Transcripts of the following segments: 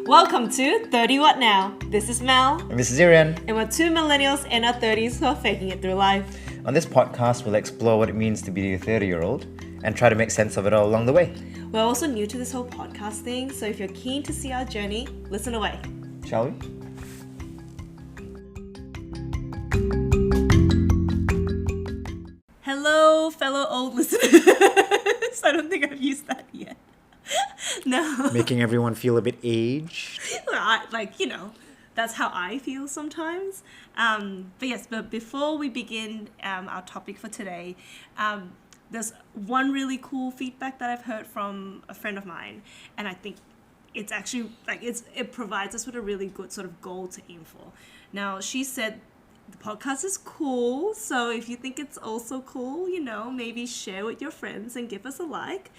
Welcome to 30 What Now? This is Mel. And this is Irian. And we're two millennials in our 30s who are faking it through life. On this podcast, we'll explore what it means to be a 30-year-old and try to make sense of it all along the way. We're also new to this whole podcast thing, so if you're keen to see our journey, listen away. Shall we? Hello, fellow old listeners. I don't think I've used that yet. No. Making everyone feel a bit aged. That's how I feel sometimes. But before we begin our topic for today, there's one really cool feedback that I've heard from a friend of mine, and I think it's actually it provides us with a really good sort of goal to aim for. Now, she said the podcast is cool, so if you think it's also cool, maybe share with your friends and give us a like.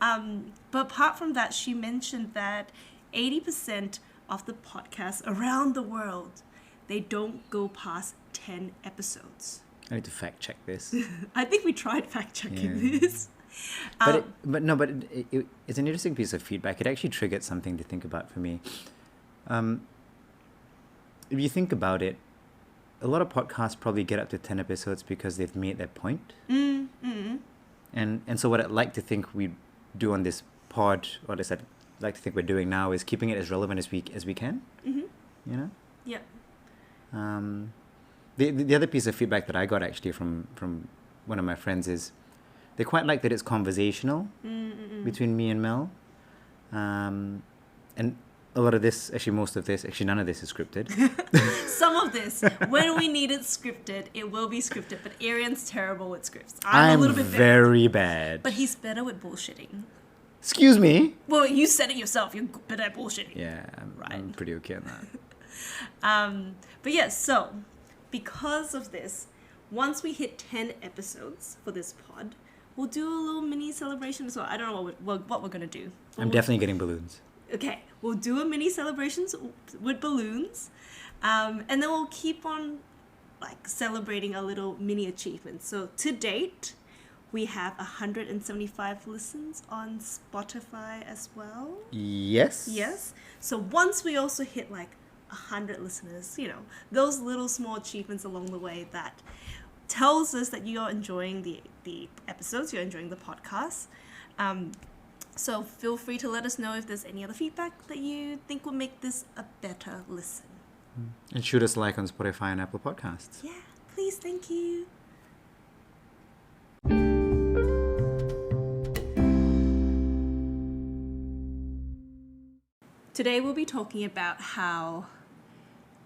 But apart from that, she mentioned that 80% of the podcasts around the world, they don't go past 10 episodes. I need to fact check this. I think we tried fact checking this. But it's an interesting piece of feedback. It actually triggered something to think about for me. If you think about it, a lot of podcasts probably get up to 10 episodes because they've made their point. Mm-hmm. And so what I'd like to think we do on this pod, or at least I'd like to think we're doing now, is keeping it as relevant as we can. Mm-hmm. Yeah. The other piece of feedback that I got actually from one of my friends is they quite like that it's conversational between me and Mel. And a lot of this, actually most of this, actually none of this is scripted. Some of this, when we need it scripted, it will be scripted, but Arian's terrible with scripts. I'm a little bit very bad. But he's better with bullshitting. Excuse me? Well, you said it yourself, you're better at bullshitting. Yeah, I'm pretty okay on that. But yeah, so because of this, once we hit 10 episodes for this pod, we'll do a little mini celebration as well. I don't know what we're going to do. I'm definitely getting balloons. Okay, we'll do a mini celebrations with balloons, and then we'll keep on celebrating a little mini achievements. So to date, we have 175 listens on Spotify as well. Yes. So once we also hit 100 listeners, those little small achievements along the way that tells us that you're enjoying the episodes, you're enjoying the podcast. So feel free to let us know if there's any other feedback that you think will make this a better listen. And shoot us a like on Spotify and Apple Podcasts. Yeah, please, thank you. Today we'll be talking about how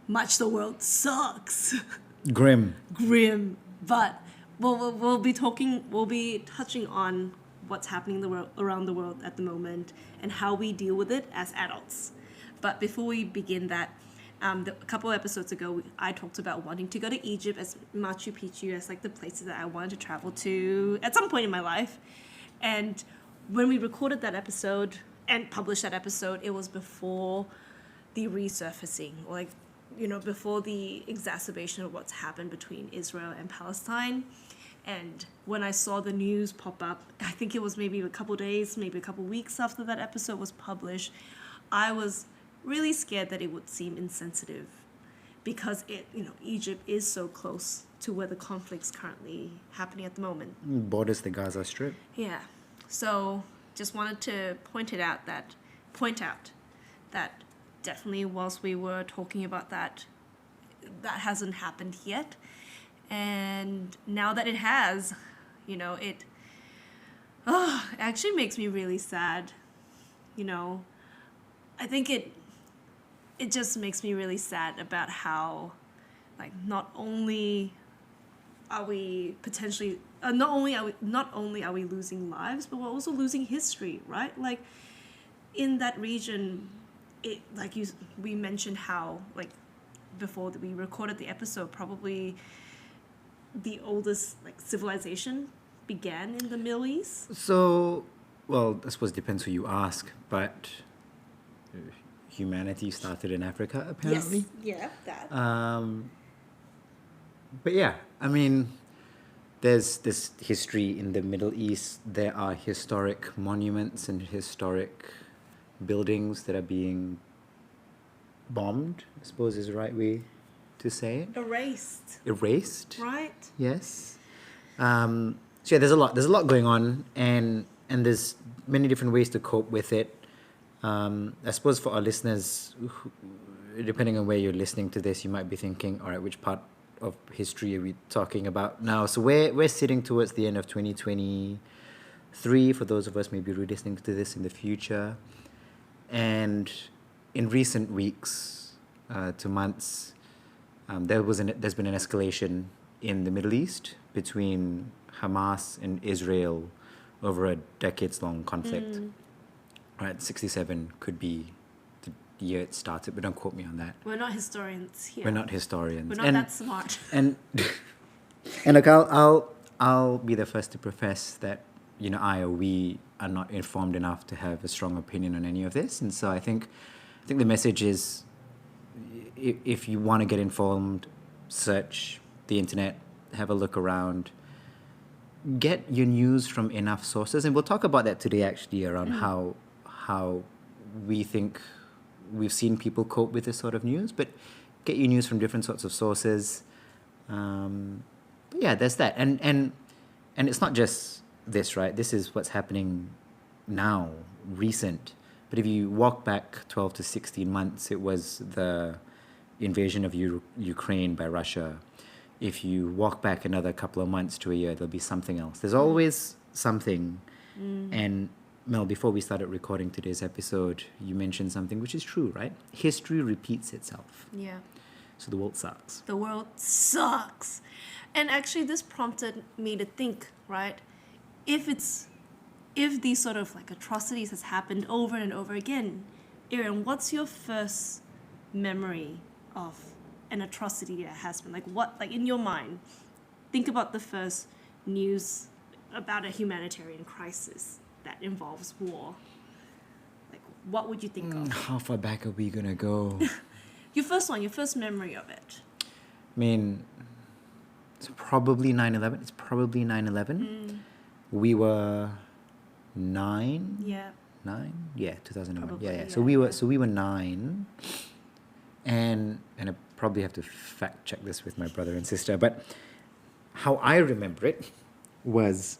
much the world sucks. Grim. But we'll be touching on what's happening around the world at the moment and how we deal with it as adults. But before we begin that, a couple episodes ago, I talked about wanting to go to Egypt as Machu Picchu as the places that I wanted to travel to at some point in my life. And when we recorded that episode and published that episode, it was before the resurfacing, before the exacerbation of what's happened between Israel and Palestine. And when I saw the news pop up, I think it was maybe a couple days, maybe a couple weeks after that episode was published, I was really scared that it would seem insensitive because Egypt is so close to where the conflict's currently happening at the moment. Borders the Gaza Strip. Yeah. So just wanted to point out that definitely whilst we were talking about that hasn't happened yet. And now that it has, it actually makes me really sad. I think it just makes me really sad about how, not only are we potentially, not only are we losing lives, but we're also losing history, right? In that region, we mentioned how, before we recorded the episode, probably the oldest civilization began in the Middle East. So, well, I suppose it depends who you ask, but humanity started in Africa, apparently. Yes, yeah, that. But yeah, I mean, there's this history in the Middle East. There are historic monuments and historic buildings that are being bombed, I suppose is the right way to say it. Erased. Right? Yes. So yeah, there's a lot going on, and there's many different ways to cope with it. I suppose for our listeners, depending on where you're listening to this, you might be thinking, all right, which part of history are we talking about now? So we're sitting towards the end of 2023, for those of us maybe re-listening to this in the future. And in recent weeks to months, there's been an escalation in the Middle East between Hamas and Israel over a decades-long conflict. Right, 67 could be the year it started, but don't quote me on that. We're not historians here. We're not historians. We're not that smart. And look, I'll be the first to profess that we are not informed enough to have a strong opinion on any of this. And so I think the message is, if you want to get informed, search the internet, have a look around, get your news from enough sources, and we'll talk about that today actually around how we think we've seen people cope with this sort of news, but get your news from different sorts of sources. But yeah, there's that, and it's not just this, right? This is what's happening now, recent. But if you walk back 12 to 16 months, it was the invasion of Ukraine by Russia. If you walk back another couple of months to a year, there'll be something else. There's always something. And Mel, before we started recording today's episode, you mentioned something which is true, right? History repeats itself. Yeah. So the world sucks. The world sucks. And actually this prompted me to think, right? If these sort of like atrocities has happened over and over again, Aaron, what's your first memory of an atrocity that has been? Like in your mind, think about the first news about a humanitarian crisis that involves war. Like, what would you think of? How far back are we gonna go? Your first memory of it. I mean, it's probably 9/11. It's probably 9/11. We were 9. Yeah. 9? Yeah, 2001. Probably, Yeah. yeah, So we were 9, and I probably have to fact check this with my brother and sister. But how I remember it was,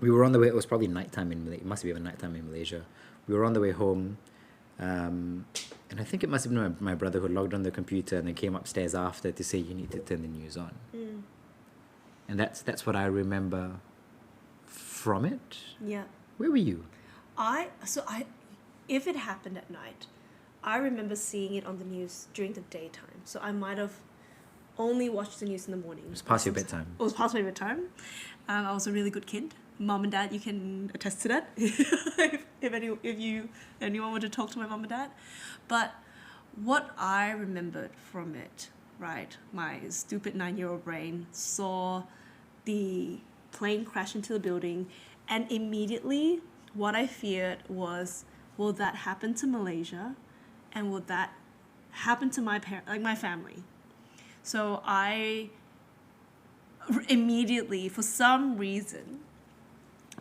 we were on the way. It was probably nighttime in Malaysia. It must be even nighttime in Malaysia. We were on the way home, and I think it must have been my brother who logged on the computer and then came upstairs after to say, you need to turn the news on. And that's what I remember from it. Yeah. Where were you? If it happened at night, I remember seeing it on the news during the daytime. So I might have only watched the news in the morning. It was past your bedtime. It was past my bedtime. I was a really good kid. Mom and dad, you can attest to that. if anyone were to talk to my mom and dad. But what I remembered from it, right, my stupid 9-year-old brain saw the plane crash into the building, and immediately what I feared was, will that happen to Malaysia, and will that happen to my family? So I immediately, for some reason,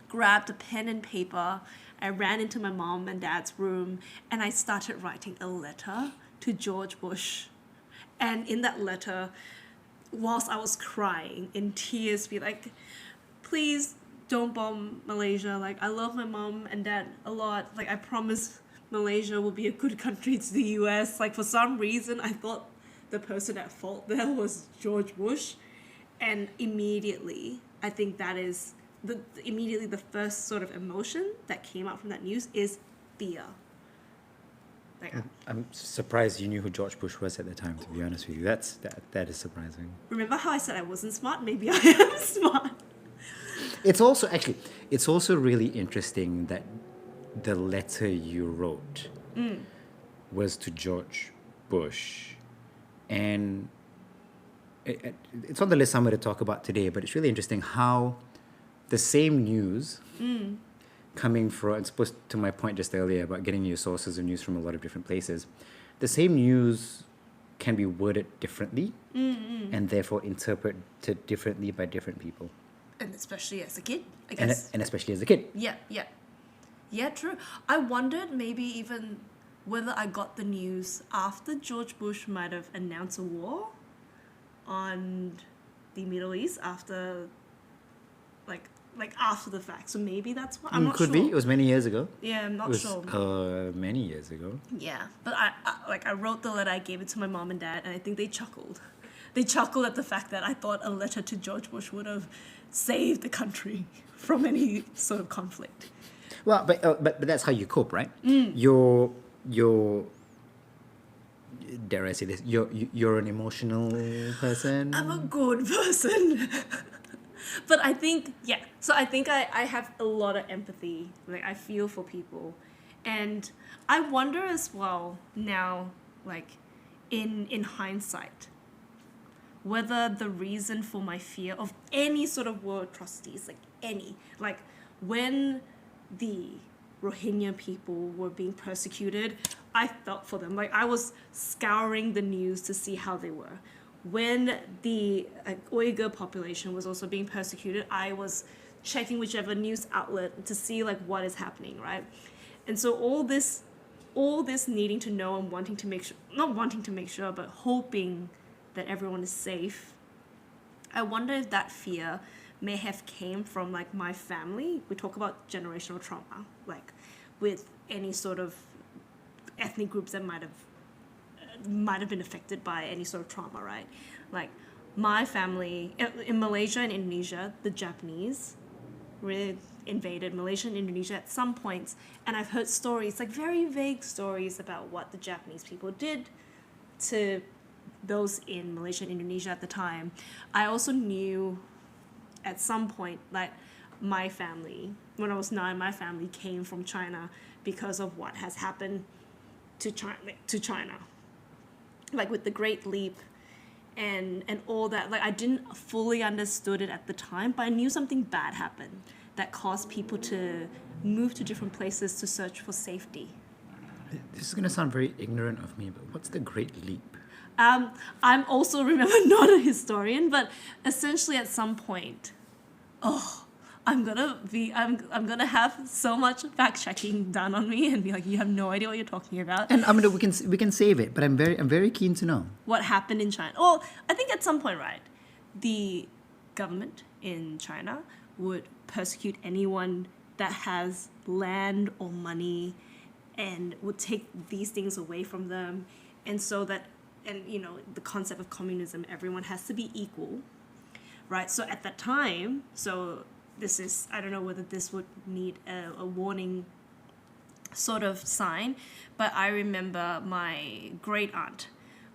grabbed a pen and paper. I ran into my mom and dad's room, and I started writing a letter to George Bush. And in that letter, whilst I was crying in tears, be like, please don't bomb Malaysia. Like, I love my mom and dad a lot. Like, I promise Malaysia will be a good country to the US. Like, for some reason, I thought the person at fault there was George Bush. And immediately, I think that is immediately the first sort of emotion that came out from that news is fear. Like, I'm surprised you knew who George Bush was at the time, to be honest with you. That is surprising. Remember how I said I wasn't smart? Maybe I am smart. It's also really interesting that the letter you wrote was to George Bush. And it's on the list I'm going to talk about today, but it's really interesting how the same news coming from, it's supposed to my point just earlier about getting your sources of news from a lot of different places, the same news can be worded differently and therefore interpreted differently by different people. And especially as a kid, I guess. And especially as a kid. Yeah, true. I wondered maybe even whether I got the news after George Bush might have announced a war on the Middle East after, like after the fact. So maybe that's why. I'm not Could sure. be. It was many years ago. Yeah, I'm It not was sure. many years ago. Yeah, but I wrote the letter, I gave it to my mom and dad, and I think they chuckled. They chuckled at the fact that I thought a letter to George Bush would have saved the country from any sort of conflict. Well, but that's how you cope, right? You're dare I say this? You're an emotional person. I'm a good person. But I think, yeah. So I think I have a lot of empathy. Like, I feel for people. And I wonder as well now, like, in hindsight, whether the reason for my fear of any sort of war atrocities, like any, like when the Rohingya people were being persecuted, I felt for them. Like, I was scouring the news to see how they were. When the Uyghur population was also being persecuted, I was checking whichever news outlet to see like what is happening, right? And so all this needing to know and wanting to make sure, not wanting to make sure, but hoping that everyone is safe. I wonder if that fear may have came from like my family. We talk about generational trauma, like with any sort of ethnic groups that might have been affected by any sort of trauma, right? Like my family in Malaysia and Indonesia, the Japanese really invaded Malaysia and Indonesia at some points, and I've heard stories, like very vague stories about what the Japanese people did to those in Malaysia and Indonesia at the time. I also knew at some point, like my family, when I was 9, my family came from China because of what has happened to China. Like with the Great Leap and all that. Like I didn't fully understood it at the time, but I knew something bad happened that caused people to move to different places to search for safety. This is going to sound very ignorant of me, but what's the Great Leap? I'm also, remember, not a historian, but essentially at some point, I'm gonna have so much fact checking done on me and be like, you have no idea what you're talking about. And I mean, we can save it, but I'm very keen to know What happened in China? Well, I think at some point, right, the government in China would persecute anyone that has land or money and would take these things away from them, and so that, and you know, the concept of communism, everyone has to be equal, right? So at that time, so this is, I don't know whether this would need a warning sort of sign, but I remember my great aunt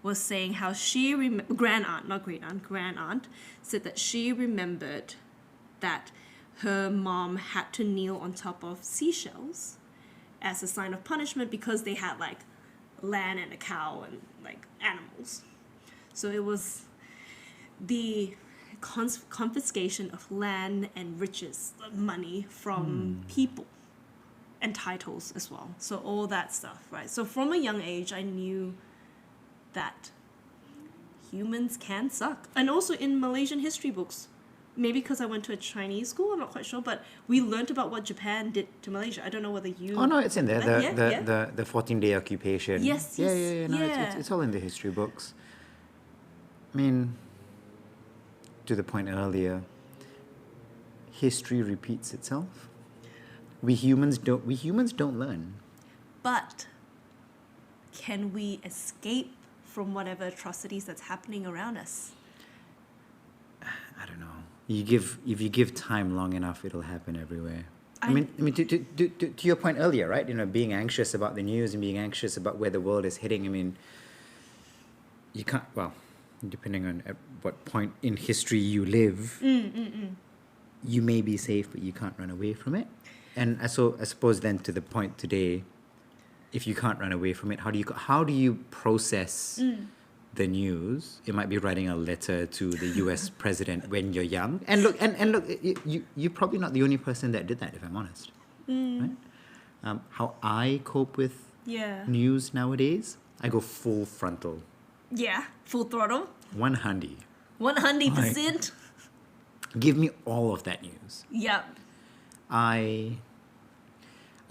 was saying how she grand aunt said that she remembered that her mom had to kneel on top of seashells as a sign of punishment because they had like land and a cow and like animals. So it was the confiscation of land and riches, money from people, and titles as well. So all that stuff, right? So from a young age, I knew that humans can suck. And also in Malaysian history books, maybe because I went to a Chinese school, I'm not quite sure, but we learned about what Japan did to Malaysia. I don't know whether you... Oh no, it's in there. The 14-day occupation. Yes. Yeah. No, it's all in the history books. I mean, to the point earlier, history repeats itself. We humans don't learn. But can we escape from whatever atrocities that's happening around us? I don't know. If you give time long enough, it'll happen everywhere. I mean, to your point earlier, right? You know, being anxious about the news and being anxious about where the world is heading. I mean, you can't. Well, depending on at what point in history you live, you may be safe, but you can't run away from it. And I suppose then to the point today, if you can't run away from it, how do you process the news? It might be writing a letter to the U.S. president when you're young. And look, you're probably not the only person that did that, if I'm honest. Right? How I cope with news nowadays, I go full frontal. Yeah, full throttle. 100%. 100%. Give me all of that news. Yeah. I'm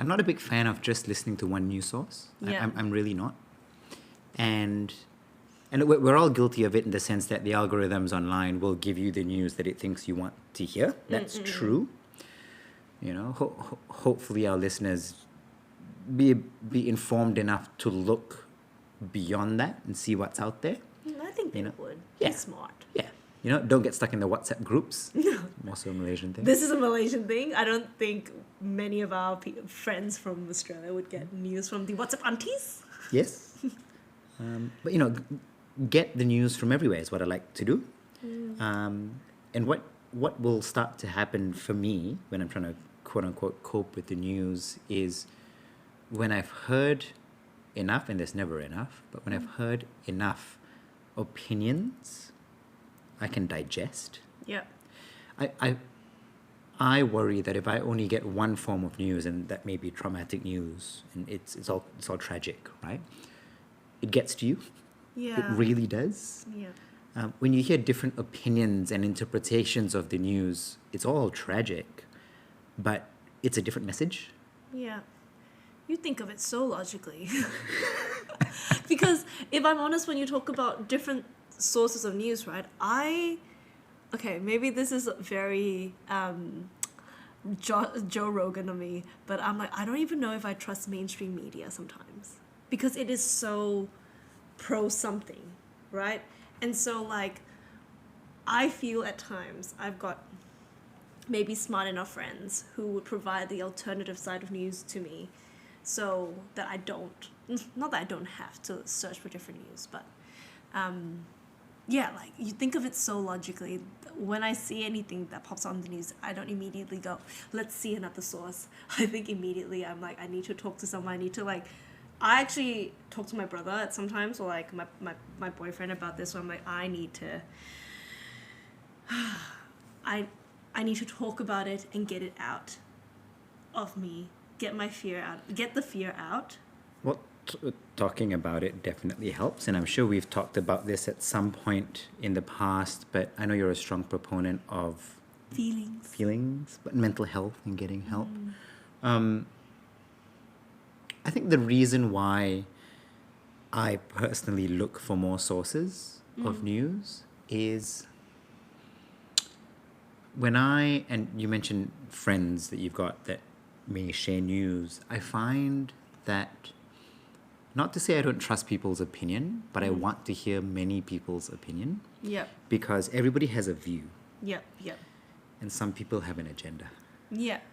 I'm not a big fan of just listening to one news source. Yeah. I'm really not. And we're all guilty of it in the sense that the algorithms online will give you the news that it thinks you want to hear. That's true. You know, hopefully our listeners be informed enough to look beyond that and see what's out there. I think they would. Yeah. Be smart. Yeah. You know, don't get stuck in the WhatsApp groups. Also a Malaysian thing. This is a Malaysian thing. I don't think many of our friends from Australia would get news from the WhatsApp aunties. Yes. But, you know, get the news from everywhere is what I like to do. And what will start to happen for me when I'm trying to, quote unquote, cope with the news is when I've heard enough, and there's never enough, but when I've heard enough opinions I can digest. Yeah. I worry that if I only get one form of news, and that may be traumatic news, and it's all tragic, right? It gets to you. Yeah. It really does. Yeah. When you hear different opinions and interpretations of the news, it's all tragic, but it's a different message. Yeah. You think of it so logically. Because if I'm honest, when you talk about different sources of news, right, okay, maybe this is very Joe Rogan of me, but I'm like, I don't even know if I trust mainstream media sometimes because it is so pro something, right? And so like I feel at times I've got maybe smart enough friends who would provide the alternative side of news to me so that I don't, not that I don't have to search for different news, but yeah, like you think of it so logically. When I see anything that pops on the news, I don't immediately go, let's see another source. I think immediately I'm like, I need to talk to someone. I need to like, I actually talk to my brother at sometimes, or like my boyfriend about this. So I'm like, I need to, I need to talk about it and get it out of me. Get my fear out. Get the fear out. Well, talking about it definitely helps, and I'm sure we've talked about this at some point in the past, but I know you're a strong proponent of feelings, but mental health and getting help. I think the reason why I personally look for more sources of news is and you mentioned friends that you've got that may share news, I find that, not to say I don't trust people's opinion, but I want to hear many people's opinion. Yep. Because everybody has a view. Yep. And some people have an agenda. Yep.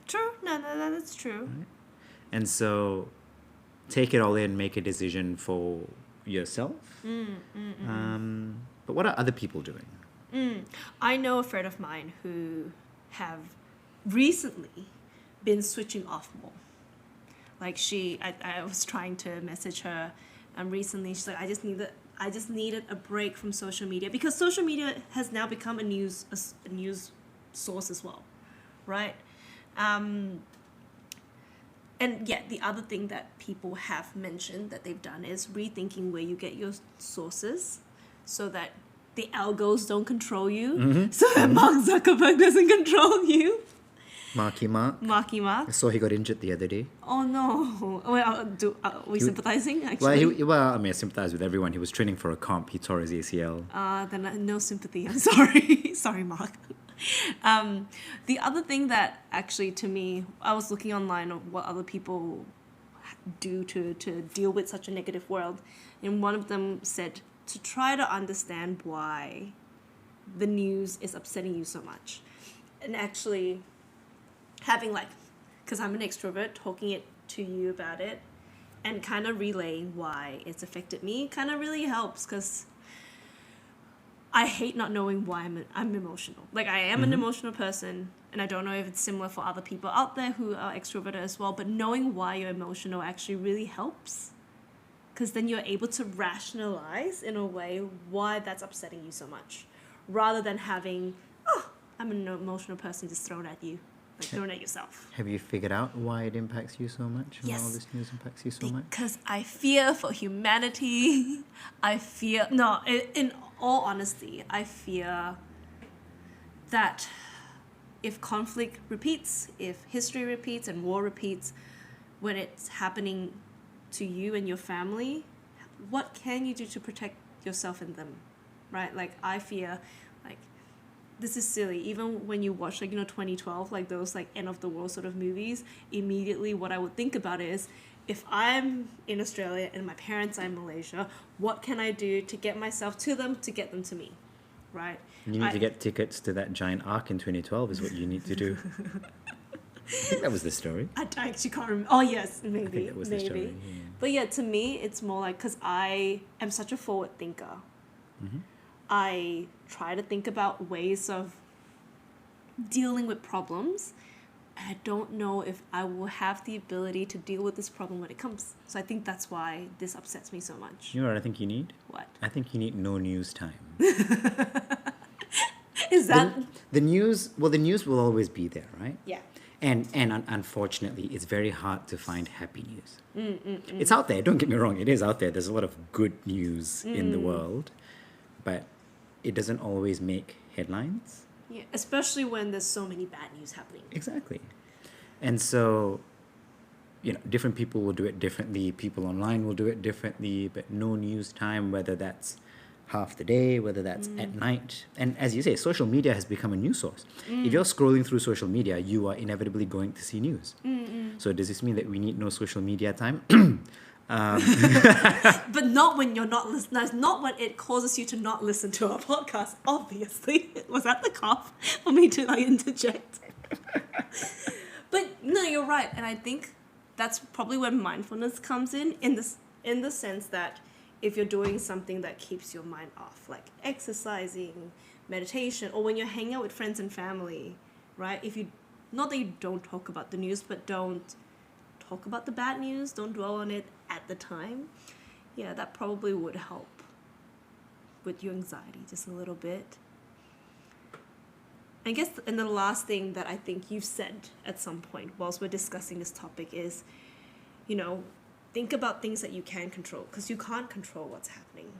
True. No, that's true. Right? And so take it all in, make a decision for yourself. But what are other people doing? I know a friend of mine who have recently been switching off more. Like I was trying to message her recently. She's like, I just needed a break from social media, because social media has now become a news source as well, right? And yet the other thing that people have mentioned that they've done is rethinking where you get your sources so that the algos don't control you, so that Mark Zuckerberg doesn't control you. Marky Mark. I saw he got injured the other day. Oh no! Well, are we sympathizing actually? Well, I mean, I sympathize with everyone. He was training for a comp. He tore his ACL. Then no sympathy. I'm sorry. Sorry, Mark. The other thing that actually, to me, I was looking online of what other people do to deal with such a negative world, and one of them said to try to understand why the news is upsetting you so much, and actually having because I'm an extrovert, talking it to you about it and kind of relaying why it's affected me kind of really helps, because I hate not knowing why I'm emotional. Like, I am an emotional person, and I don't know if it's similar for other people out there who are extroverted as well, but knowing why you're emotional actually really helps, because then you're able to rationalize in a way why that's upsetting you so much, rather than having, I'm an emotional person just thrown at you. Like, thrown at yourself. Have you figured out why it impacts you so much? Yes. Why all this news impacts you so much? Because I fear for humanity. In all honesty, I fear that if conflict repeats, if history repeats and war repeats, when it's happening to you and your family, what can you do to protect yourself and them, right? Like, I fear, like, this is silly. Even when you watch, like, 2012, like those like end of the world sort of movies, immediately what I would think about is, if I'm in Australia and my parents are in Malaysia, what can I do to get myself to them, to get them to me, right? You need to get tickets to that giant arc in 2012 is what you need to do. I think that was the story. I actually can't remember. Oh, yes, maybe. I think that was the story. Yeah. But yeah, to me, it's more like, because I am such a forward thinker. Mm-hmm. I try to think about ways of dealing with problems. And I don't know if I will have the ability to deal with this problem when it comes. So I think that's why this upsets me so much. You know what I think you need? What? I think you need no news time. Is that... The news, well, the news will always be there, right? Yeah. And unfortunately, it's very hard to find happy news. It's out there, don't get me wrong, it is out there. There's a lot of good news in the world, but it doesn't always make headlines. Yeah, especially when there's so many bad news happening. Exactly. And so, different people will do it differently. People online will do it differently, but no news time, whether that's half the day, whether that's at night. And as you say, social media has become a news source. If you're scrolling through social media, you are inevitably going to see news. So does this mean that we need no social media time? But not when you're not listening. That's not when it causes you to not listen to our podcast, obviously. Was that the cough for me to interject? But no, you're right. And I think that's probably where mindfulness comes in the sense that if you're doing something that keeps your mind off, like exercising, meditation, or when you're hanging out with friends and family, right? Not that you don't talk about the news, but don't talk about the bad news, don't dwell on it at the time. Yeah, that probably would help with your anxiety just a little bit. I guess, and the last thing that I think you've said at some point whilst we're discussing this topic is, think about things that you can control, because you can't control what's happening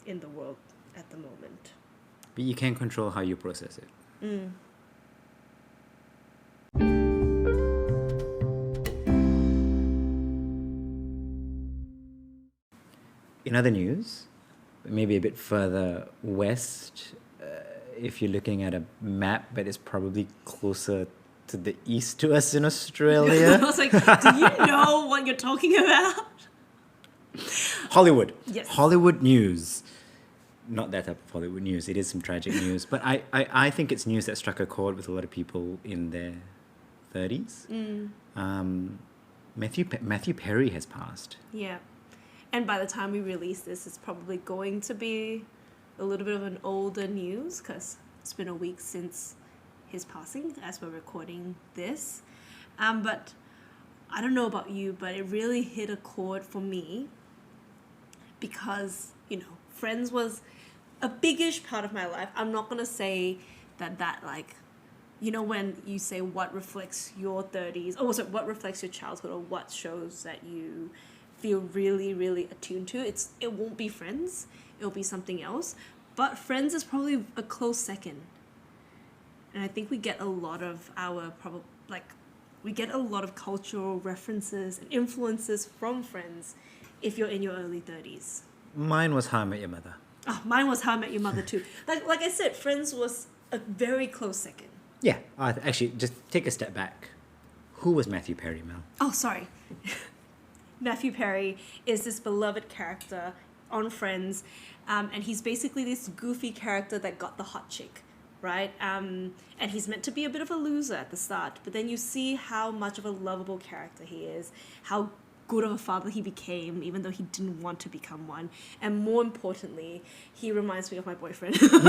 in the world at the moment. But you can control how you process it. In other news, maybe a bit further west, if you're looking at a map, but it's probably closer to the east to us in Australia. I was like, do you know what you're talking about? Hollywood. Yes. Hollywood news. Not that type of Hollywood news. It is some tragic news. But I think it's news that struck a chord with a lot of people in their 30s. Matthew Perry has passed. Yeah. And by the time we release this, it's probably going to be a little bit of an older news, because it's been a week since his passing as we're recording this. But I don't know about you, but it really hit a chord for me because, Friends was a biggish part of my life. I'm not going to say that when you say what reflects your 30s, or so what reflects your childhood, or what shows that you feel really, really attuned to, it won't be Friends. It'll be something else. But Friends is probably a close second. And I think we get a lot of cultural references and influences from Friends if you're in your early 30s. Mine was How I Met Your Mother. Oh, mine was How I Met Your Mother too. Like I said, Friends was a very close second. Yeah. Actually, just take a step back. Who was Matthew Perry, Mel? Oh, sorry. Matthew Perry is this beloved character on Friends, and he's basically this goofy character that got the hot chick, right? And he's meant to be a bit of a loser at the start, but then you see how much of a lovable character he is, how good of a father he became, even though he didn't want to become one. And more importantly, he reminds me of my boyfriend. Which is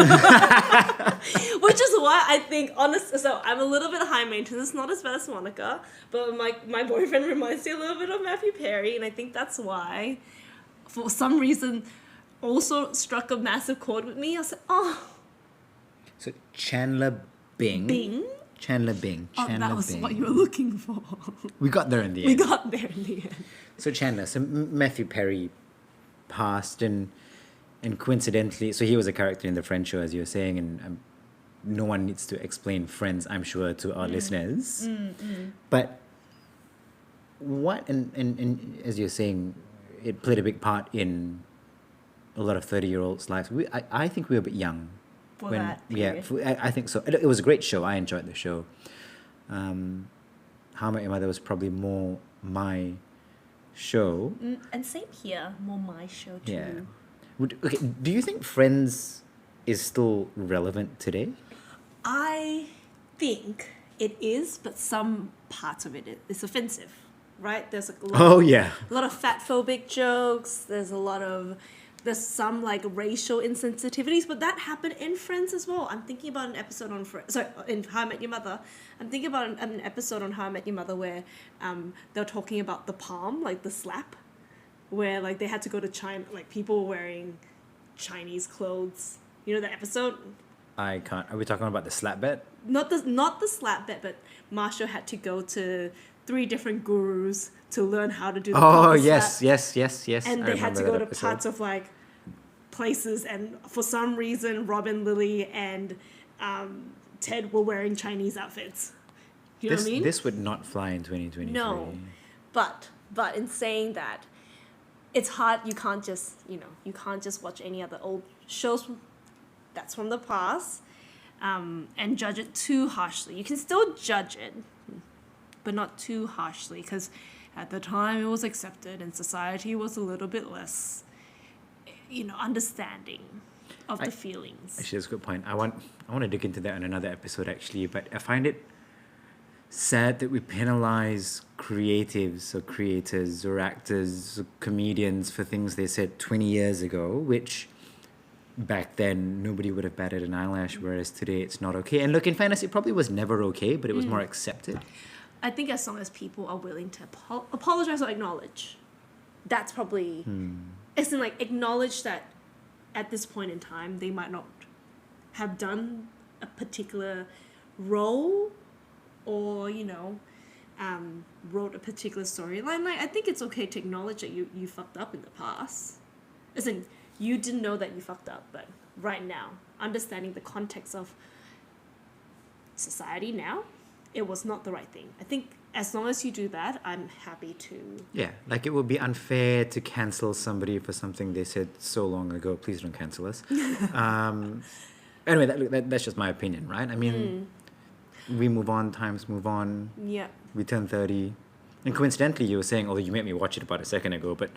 why I think, honestly, so I'm a little bit high maintenance, not as bad as Monica, but my boyfriend reminds me a little bit of Matthew Perry, and I think that's why, for some reason, also struck a massive chord with me. I was like, oh. So Chandler Bing. Bing? Chandler Bing. That was what you were looking for. We got there in the end. So Chandler, Matthew Perry passed, and coincidentally, so he was a character in the Friends show, as you were saying, and no one needs to explain Friends, I'm sure, to our listeners. But what, and as you're saying, it played a big part in a lot of 30-year-olds' lives. I think we were a bit young. For that period. I think so. It was a great show. I enjoyed the show. How I Met Your Mother was probably more my show. And same here, more my show too. Yeah. Okay, do you think Friends is still relevant today? I think it is, but some parts of it is offensive, right? There's a lot, Yeah. a lot of fat-phobic jokes. There's some like racial insensitivities, but that happened in Friends as well. I'm thinking about an episode on in How I Met Your Mother. I'm thinking about an episode on How I Met Your Mother where they're talking about the palm, like the slap, where like they had to go to China, like people wearing Chinese clothes. You know that episode? I can't. Are we talking about the slap bet? Not the slap bet, but Marshall had to go to 3 different gurus to learn how to do the proper yes, slap. yes. And I they had to remember go that to episode. parts of like places, and for some reason Robin, Lily, and Ted were wearing Chinese outfits. You know what I mean? This would not fly in 2023. No, but in saying that, it's hard. You can't just watch any other old shows that's from the past and judge it too harshly. You can still judge it, but not too harshly, because at the time it was accepted and society was a little bit less, understanding of the feelings. Actually, that's a good point. I want to dig into that in another episode, actually. But I find it sad that we penalize creatives or creators or actors or comedians for things they said 20 years ago, which back then nobody would have batted an eyelash, whereas today it's not okay. And look, in fairness, it probably was never okay, but it was more accepted. I think as long as people are willing to apologize or acknowledge, that's probably... It's in like acknowledge that at this point in time they might not have done a particular role or wrote a particular storyline. Like, I think it's okay to acknowledge that you fucked up in the past. As in, you didn't know that you fucked up, but right now, understanding the context of society now, it was not the right thing. I think as long as you do that, I'm happy to... Yeah, like it would be unfair to cancel somebody for something they said so long ago. Please don't cancel us. Anyway, that's just my opinion, right? I mean, we move on, times move on. Yeah. We turn 30. And coincidentally, you were saying, although you made me watch it about a second ago, but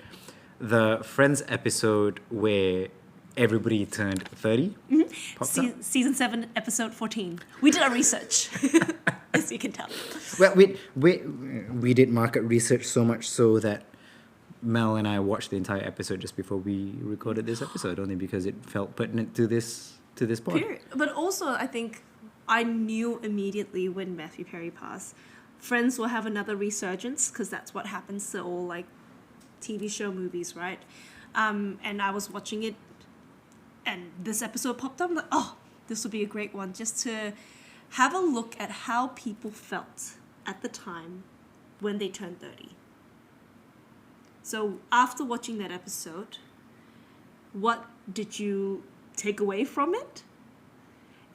the Friends episode where everybody turned 30 popped up. Season 7, episode 14. We did our research, as you can tell. Well, we did market research so much so that Mel and I watched the entire episode just before we recorded this episode, only because it felt pertinent to this point. Period. But also, I think I knew immediately when Matthew Perry passed, Friends will have another resurgence, because that's what happens to all like TV show movies, right? And I was watching it, and this episode popped up. I'm like, oh, this will be a great one, just to have a look at how people felt at the time when they turned 30. So after watching that episode, what did you take away from it?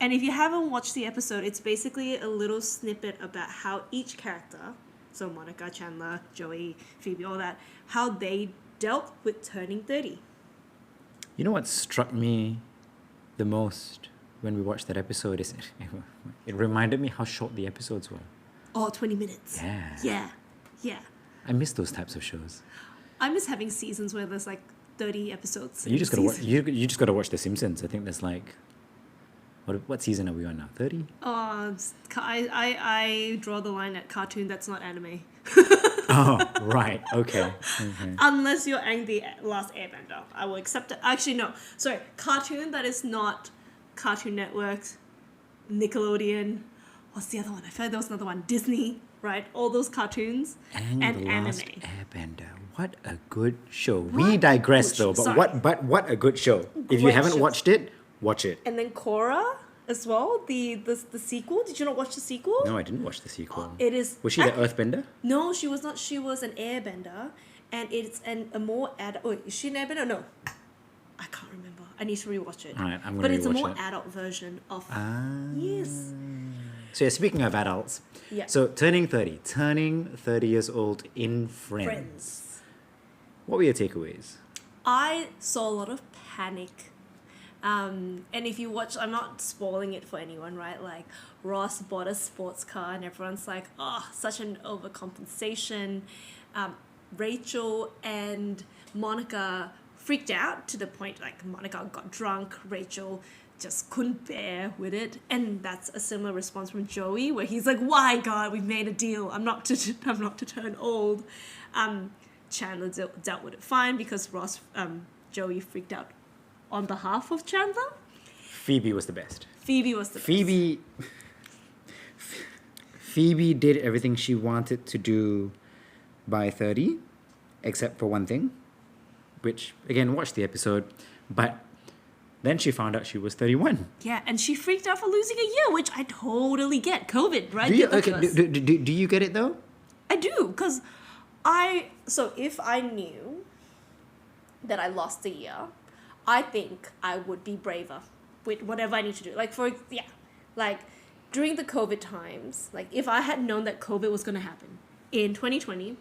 And if you haven't watched the episode, it's basically a little snippet about how each character, so Monica, Chandler, Joey, Phoebe, all that, how they dealt with turning 30. You know what struck me the most when we watched that episode is it reminded me how short the episodes were. Oh, 20 minutes. Yeah. I miss those types of shows. I miss having seasons where there's like 30 episodes. You just gotta watch. You just gotta watch The Simpsons. I think there's like, what season are we on now? 30. Oh, I draw the line at cartoon that's not anime. Oh, right. Okay. Unless you're The Last Airbender, I will accept it. Actually, no. Sorry, cartoon that is not Cartoon Network, Nickelodeon. What's the other one? I feel like there was another one. Disney, right? All those cartoons and The anime. Last Airbender. What a good show. We digress though, but Sorry. what a good show. If you Great haven't shows. watched it, watch it. And then Korra as well. The sequel. Did you not watch the sequel? No, I didn't watch the sequel. It is. Was she the Earthbender? No, she was not. She was an airbender, and it's a more is she an airbender? No, I can't remember. I need to rewatch it. All right, I'm gonna But it's a rewatch more it. adult version of Ah. yes. So yeah, speaking of adults, Yeah. so turning 30 years old in Friends. What were your takeaways? I saw a lot of panic. And if you watch, I'm not spoiling it for anyone, right? Like, Ross bought a sports car and everyone's like, oh, such an overcompensation. Rachel and Monica freaked out to the point, like, Monica got drunk, Rachel just couldn't bear with it. And that's a similar response from Joey, where he's like, why, God, we've made a deal. I'm not to turn old. Chandler dealt with it fine because Joey freaked out on behalf of Chandler. Phoebe was the best. Phoebe was the Phoebe did everything she wanted to do by 30, except for one thing, which, again, watch the episode, but then she found out she was 31. Yeah, and she freaked out for losing a year, which I totally get. COVID, right? Do you get it, though? I do, because so if I knew that I lost a year, I think I would be braver with whatever I need to do. Like, during the COVID times, like, if I had known that COVID was going to happen in 2020,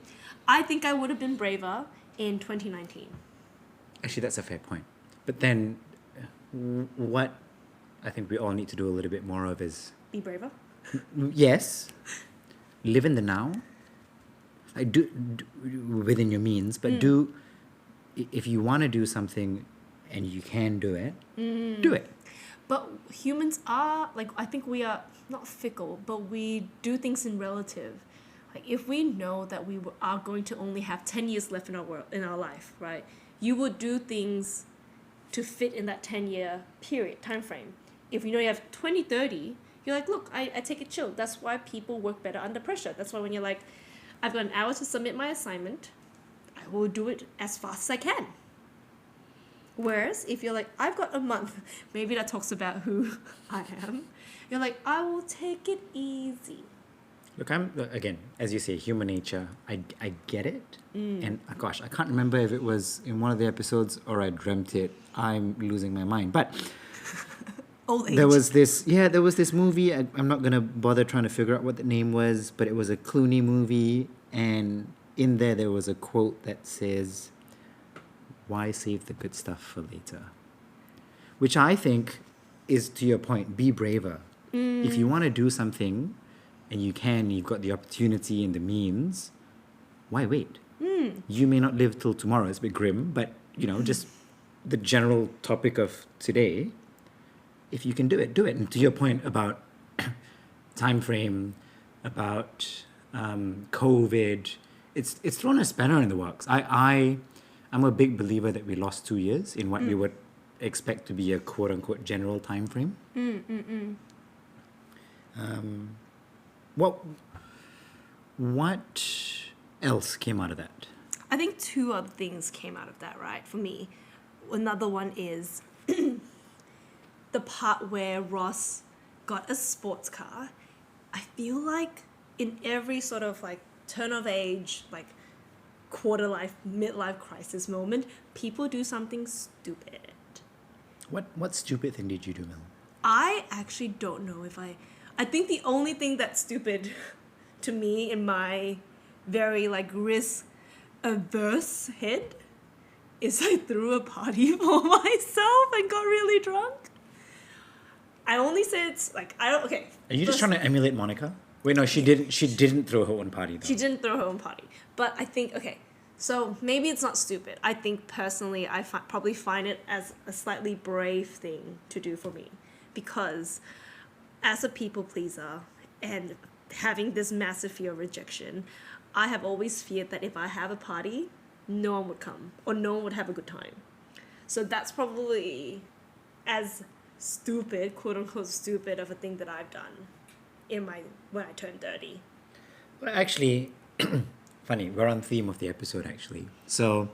I think I would have been braver in 2019. Actually, that's a fair point. But then, what I think we all need to do a little bit more of is... Be braver? Yes. Live in the now. Do within your means, but if you want to do something and you can do it, do it. But humans are, like, I think we are not fickle, but we do things in relative. Like, if we know that we are going to only have 10 years left in our life, right? You would do things to fit in that 10-year period, time frame. If you know you have 2030, you're like, look, I take it chill. That's why people work better under pressure. That's why when you're like, I've got an hour to submit my assignment, I will do it as fast as I can. Whereas if you're like, I've got a month, maybe that talks about who I am. You're like, I will take it easy. Look, again, as you say, human nature. I get it. And gosh, I can't remember if it was in one of the episodes or I dreamt it. I'm losing my mind. But Old age. there was this movie. I'm not going to bother trying to figure out what the name was, but it was a Clooney movie. And in there was a quote that says, why save the good stuff for later? Which I think is, to your point, be braver. If you want to do something and you've got the opportunity and the means, why wait? You may not live till tomorrow. It's a bit grim, but, just the general topic of today, if you can do it, do it. And to your point about time frame, about COVID, it's thrown a spanner in the works. I'm a big believer that we lost 2 years in what we would expect to be a quote-unquote general time frame. What else came out of that? I think two other things came out of that, right, for me. Another one is the part where Ross got a sports car. I feel like in every sort of like turn of age, like quarter life, midlife crisis moment, people do something stupid. What stupid thing did you do, Mel? I actually don't know if I think the only thing that's stupid to me in my very like risk averse head is I threw a party for myself and got really drunk. I only say it's like okay. Are you just trying to emulate Monica? Wait, no, she didn't throw her own party though. She didn't throw her own party. But I think, okay, so maybe it's not stupid. I think personally I probably find it as a slightly brave thing to do for me. Because as a people pleaser and having this massive fear of rejection, I have always feared that if I have a party, no one would come or no one would have a good time. So that's probably as stupid, quote unquote stupid, of a thing that I've done when I turned 30. Well, actually, funny, we're on theme of the episode actually. So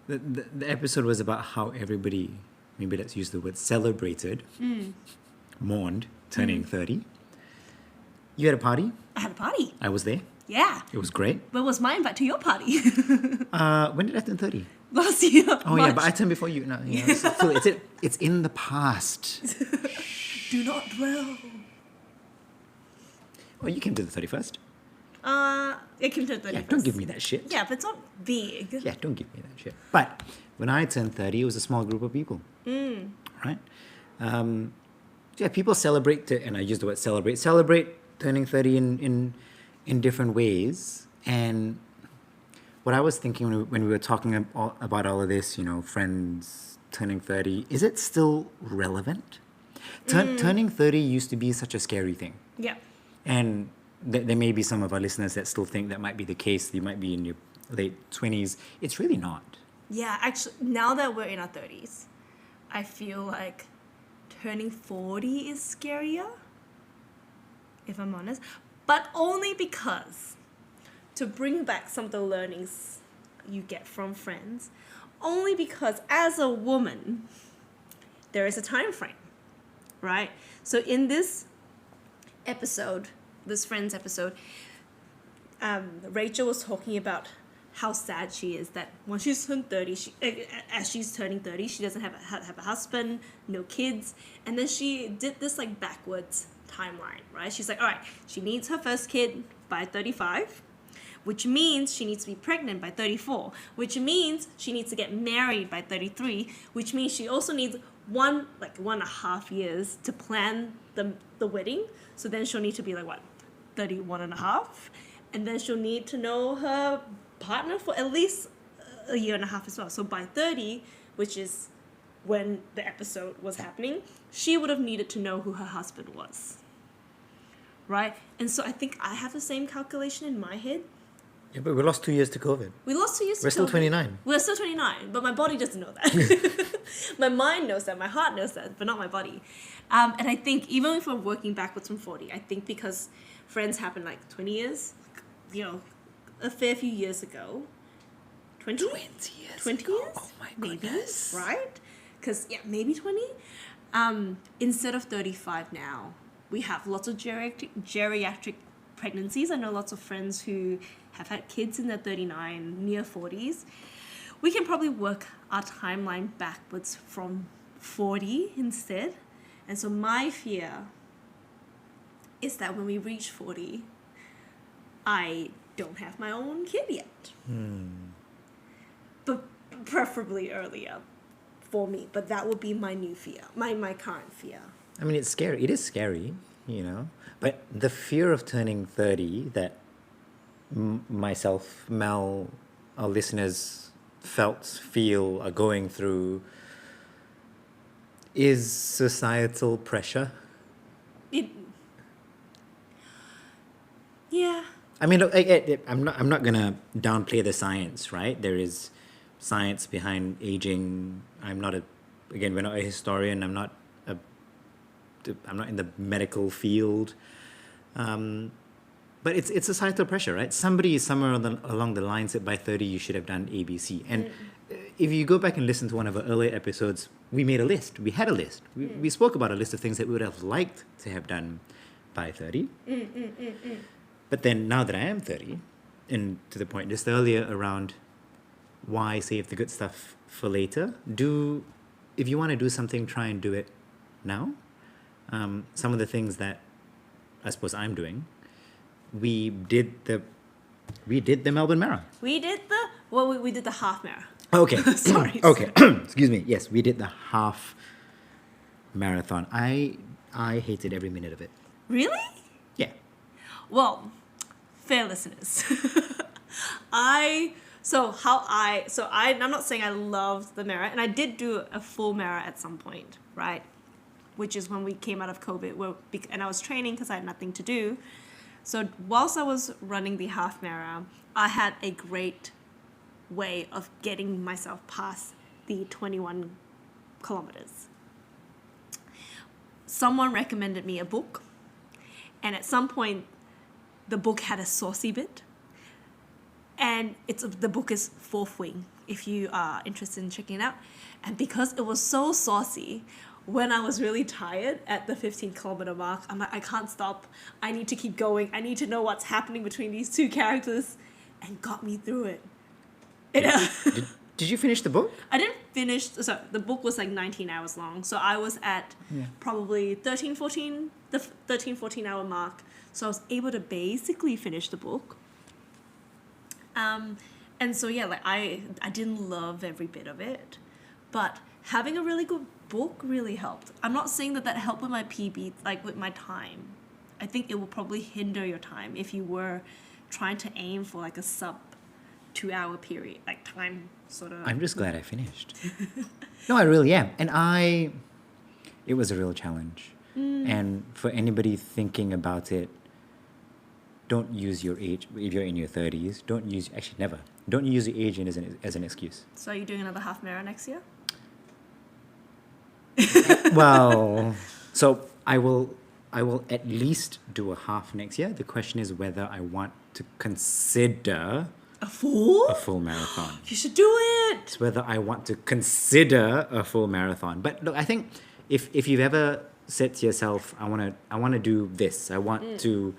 the episode was about how everybody, maybe let's use the word celebrated, mourned, turning 30. You had a party? I had a party. I was there. Yeah. It was great. When was my invite to your party? When did I turn 30? Last year. Oh yeah, March. but I turned before you. No, you know, it's in the past. Do not dwell. Oh, you came to the 31st. It came to the 31st. Yeah, don't give me that shit. Yeah, but it's not big. Yeah, don't give me that shit. But when I turned 30, it was a small group of people. Right? Yeah, people celebrate, and I use the word celebrate turning 30 in different ways. And what I was thinking when we were talking about all of this, you know, friends turning 30, is it still relevant? Turning 30 used to be such a scary thing. Yeah. And there may be some of our listeners that still think that might be the case. You might be in your late 20s. It's really not. Yeah, actually, now that we're in our 30s, I feel like turning 40 is scarier, if I'm honest. But only because, to bring back some of the learnings you get from friends, only because as a woman, there is a time frame, right? So in this episode, this Friends episode, Rachel was talking about how sad she is that when she's turned 30, as she's turning 30, she doesn't have a husband, no kids, and then she did this like backwards timeline, right? She's like, all right, she needs her first kid by 35, which means she needs to be pregnant by 34, which means she needs to get married by 33, which means she also needs 1.5 years to plan the wedding. So then she'll need to be like, what, 31 and a half? And then she'll need to know her partner for at least a year and a half as well. So by 30, which is when the episode was happening, she would have needed to know who her husband was. Right? And so I think I have the same calculation in my head. Yeah, but we lost 2 years to COVID. We lost 2 years to COVID. We're still 29. We're still 29, but my body doesn't know that. My mind knows that, my heart knows that, but not my body. And I think even if we're working backwards from 40, I think because Friends happened like 20 years, you know, a fair few years ago. 20? 20 years 20 ago. years? Oh my Maybe, goodness. right? Because, yeah, maybe 20. Instead of 35 now, we have lots of geriatric pregnancies. I know lots of friends who have had kids in their 39, near 40s. We can probably work our timeline backwards from 40 instead. And so my fear is that when we reach 40, I don't have my own kid yet. But preferably earlier for me. But that would be my new fear, my current fear. I mean, it's scary. It is scary, you know. But the fear of turning 30 that myself, Mel, our listeners feel, are going through is societal pressure. Yeah. I mean, look, I'm not gonna downplay the science, right? There is science behind aging. We're not a historian. I'm not in the medical field. But it's societal pressure, right? Somebody somewhere along the line said by 30 you should have done ABC. And if you go back and listen to one of our earlier episodes, we made a list. We had a list. We spoke about a list of things that we would have liked to have done by 30. But then now that I am 30, and to the point just earlier around why save the good stuff for later, if you want to do something, try and do it now. Some of the things that I suppose I'm doing, we did the Melbourne Marathon. We did the half marathon. Okay. Sorry. Okay. Excuse me. Yes, we did the half marathon. I hated every minute of it. Really? Yeah. Well, fair listeners. I'm not saying I loved the marathon, and I did do a full marathon at some point, right? Which is when we came out of COVID, and I was training because I had nothing to do. So whilst I was running the half marathon, I had a great way of getting myself past the 21 kilometers. Someone recommended me a book, and at some point, the book had a saucy bit, and the book is Fourth Wing, if you are interested in checking it out. And because it was so saucy, when I was really tired at the 15-kilometer mark, I'm like, I can't stop. I need to keep going. I need to know what's happening between these two characters, and got me through it. Did you finish the book? I didn't finish, so the book was like 19 hours long. So I was at probably 13, 14 hour mark. So I was able to basically finish the book. And so, yeah, like I didn't love every bit of it, but having a really good book really helped. I'm not saying that helped with my PB, like with my time. I think it will probably hinder your time if you were trying to aim for like a sub 2 hour period, like time sort of. I'm just glad I finished. No, I really am. And it was a real challenge. And for anybody thinking about it, don't use your age, if you're in your 30s, don't use your age as an excuse. So are you doing another half marathon next year? Well, so I will at least do a half next year. The question is whether I want to consider a full marathon. You should do it. It's whether I want to consider a full marathon. But look, I think if you've ever said to yourself, I want to do this. I want to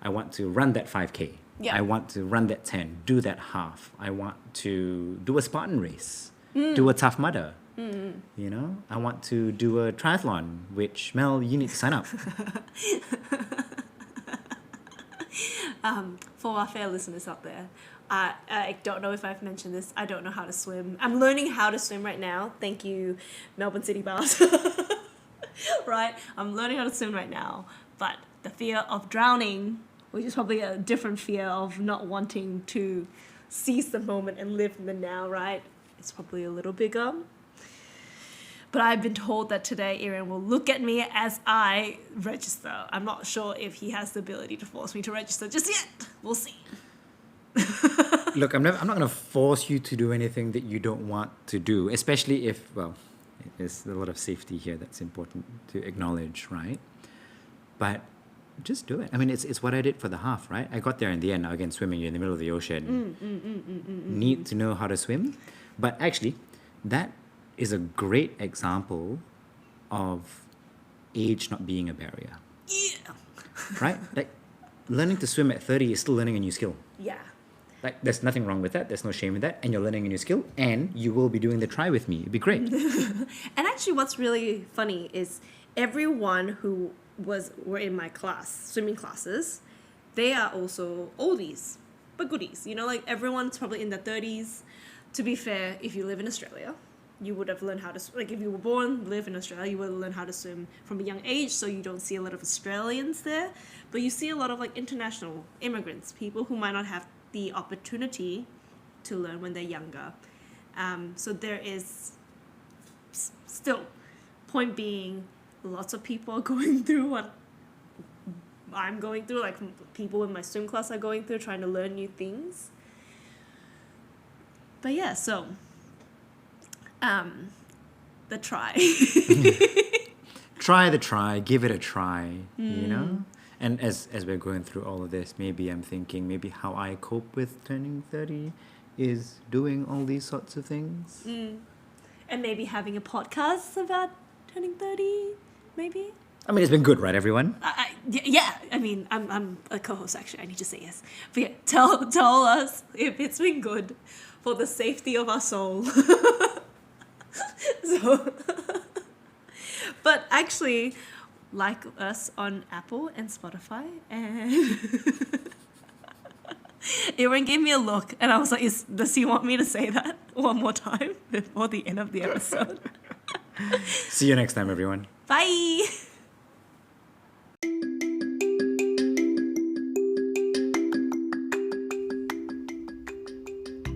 run that 5K. Yeah. I want to run that 10, do that half. I want to do a Spartan race, do a Tough Mudder. You know, I want to do a triathlon, which, Mel, you need to sign up. For our fair listeners out there, I don't know if I've mentioned this. I don't know how to swim. I'm learning how to swim right now. Thank you, Melbourne City Bars. Right? I'm learning how to swim right now. But the fear of drowning, which is probably a different fear of not wanting to seize the moment and live in the now, right? It's probably a little bigger. But I've been told that today Aaron will look at me as I register. I'm not sure if he has the ability to force me to register just yet. We'll see. Look, I'm not going to force you to do anything that you don't want to do, especially if, well, there's a lot of safety here that's important to acknowledge, right? But just do it. I mean, it's what I did for the half, right? I got there in the end. Now, again, swimming, you're in the middle of the ocean. Need to know how to swim. But actually, that is a great example of age not being a barrier. Yeah. Right? Like, learning to swim at 30 is still learning a new skill. Yeah. Like, there's nothing wrong with that. There's no shame in that. And you're learning a new skill. And you will be doing the try with me. It'd be great. And actually, what's really funny is everyone who were in my class, swimming classes, they are also oldies, but goodies. You know, like everyone's probably in their 30s. To be fair, if you live in Australia, you would have learned how to, like if you were born, live in Australia, you would have learned how to swim from a young age, so you don't see a lot of Australians there, but you see a lot of like international immigrants, people who might not have the opportunity to learn when they're younger. So there is still, point being, lots of people are going through what I'm going through, like people in my swim class are going through, trying to learn new things. But yeah, so the try. Try, give it a try, you know? And as we're going through all of this, maybe I'm thinking maybe how I cope with turning 30 is doing all these sorts of things. And maybe having a podcast about turning 30, maybe? I mean, it's been good, right, everyone? Yeah, I mean, I'm a co-host, actually. I need to say yes. But yeah, tell us if it's been good for the safety of our soul. So, but actually, like us on Apple and Spotify, and Aaron gave me a look, and I was like, does he want me to say that one more time before the end of the episode? See you next time, everyone. Bye!